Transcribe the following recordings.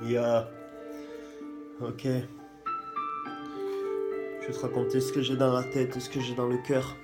Yeah. Ok. Je vais te raconter ce que j'ai dans la tête et ce que j'ai dans le cœur.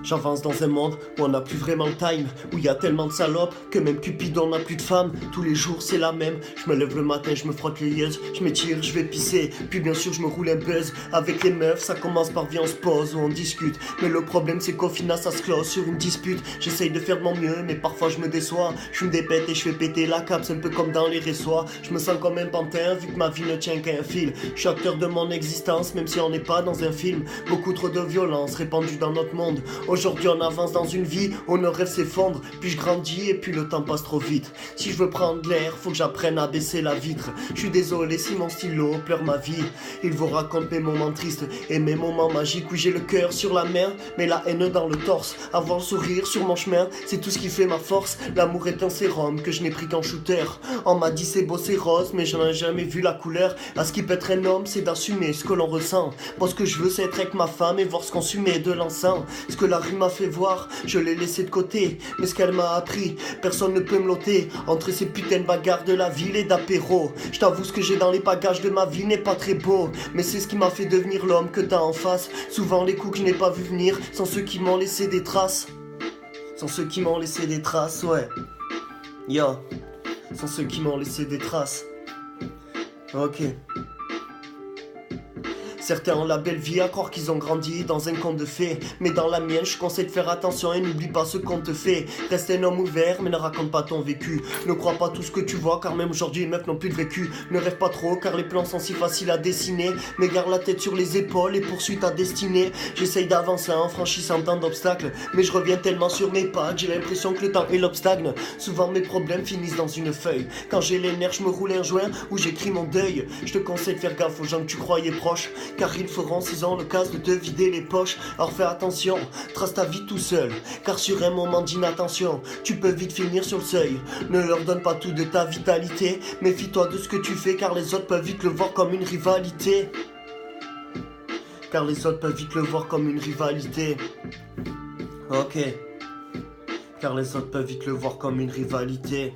J'avance dans un monde où on n'a plus vraiment le time, où il y a tellement de salopes que même Cupidon n'a plus de femme. Tous les jours c'est la même, je me lève le matin, je me frotte les yeux, je m'étire, je vais pisser, puis bien sûr je me roule un buzz. Avec les meufs ça commence par viens on se pose ou on discute, mais le problème c'est qu'au final ça se close sur une dispute. J'essaye de faire de mon mieux mais parfois je me déçois, je me dépète et je fais péter la cape, c'est un peu comme dans les ressoirs. Je me sens comme un pantin vu que ma vie ne tient qu'à un fil. Je suis acteur de mon existence même si on n'est pas dans un film. Beaucoup trop de violence répandue dans notre monde. Aujourd'hui on avance dans une vie où nos rêves s'effondrent, puis je grandis et puis le temps passe trop vite. Si je veux prendre l'air, faut que j'apprenne à baisser la vitre. Je suis désolé si mon stylo pleure ma vie. Il vous raconte mes moments tristes et mes moments magiques. Oui j'ai le cœur sur la mer, mais la haine dans le torse. Avoir le sourire sur mon chemin, c'est tout ce qui fait ma force. L'amour est un sérum que je n'ai pris qu'en shooter. On m'a dit c'est beau c'est rose, mais j'en ai jamais vu la couleur. À ce qui peut être un homme, c'est d'assumer ce que l'on ressent. Moi ce que je veux c'est être avec ma femme et voir ce qu'on consumer de l'encens. Ce que la rue m'a fait voir, je l'ai laissé de côté. Mais ce qu'elle m'a appris, personne ne peut me l'ôter. Entre ces putains de bagarres de la ville et d'apéro, je t'avoue ce que j'ai dans les bagages de ma vie n'est pas très beau, mais c'est ce qui m'a fait devenir l'homme que t'as en face. Souvent les coups que je n'ai pas vu venir sont ceux qui m'ont laissé des traces. Sont ceux qui m'ont laissé des traces, ouais. Yo. Sont ceux qui m'ont laissé des traces. Ok. Certains ont la belle vie à croire qu'ils ont grandi dans un conte de fées. Mais dans la mienne, je conseille de faire attention et n'oublie pas ce qu'on te fait. Reste un homme ouvert, mais ne raconte pas ton vécu. Ne crois pas tout ce que tu vois, car même aujourd'hui, les meufs n'ont plus de vécu. Ne rêve pas trop, car les plans sont si faciles à dessiner. Mais garde la tête sur les épaules et poursuis ta destinée. J'essaye d'avancer en franchissant tant d'obstacles, mais je reviens tellement sur mes pas, j'ai l'impression que le temps est l'obstacle. Souvent mes problèmes finissent dans une feuille. Quand j'ai les nerfs, je me roule un joint où j'écris mon deuil. Je te conseille de faire gaffe aux gens que tu croyais proches, car ils feront s'ils ont l'occasion de te vider les poches. Alors fais attention, trace ta vie tout seul, car sur un moment d'inattention, tu peux vite finir sur le seuil. Ne leur donne pas tout de ta vitalité, méfie-toi de ce que tu fais, car les autres peuvent vite le voir comme une rivalité. Car les autres peuvent vite le voir comme une rivalité. Ok. Car les autres peuvent vite le voir comme une rivalité.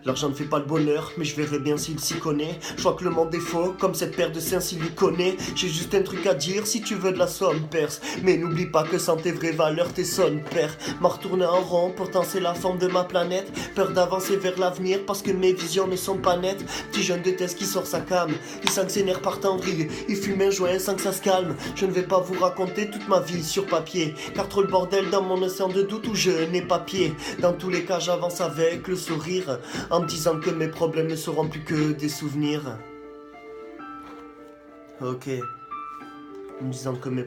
L'argent ne fait pas le bonheur, mais je verrai bien s'il s'y connaît. Je crois que le monde est faux, comme cette paire de seins siliconés. J'ai juste un truc à dire, si tu veux de la somme, perce. Mais n'oublie pas que sans tes vraies valeurs, tes sonnes, père. M'a retourné en rond, pourtant c'est la forme de ma planète. Peur d'avancer vers l'avenir, parce que mes visions ne sont pas nettes. Petit jeune de test qui sort sa cam, il sent que ses nerfs partent en vrille. Il fume un joint sans que ça se calme. Je ne vais pas vous raconter toute ma vie sur papier, car trop le bordel dans mon océan de doute où je n'ai pas pied. Dans tous les cas j'avance avec le sourire, en me disant que mes problèmes ne seront plus que des souvenirs. Ok. En me disant que mes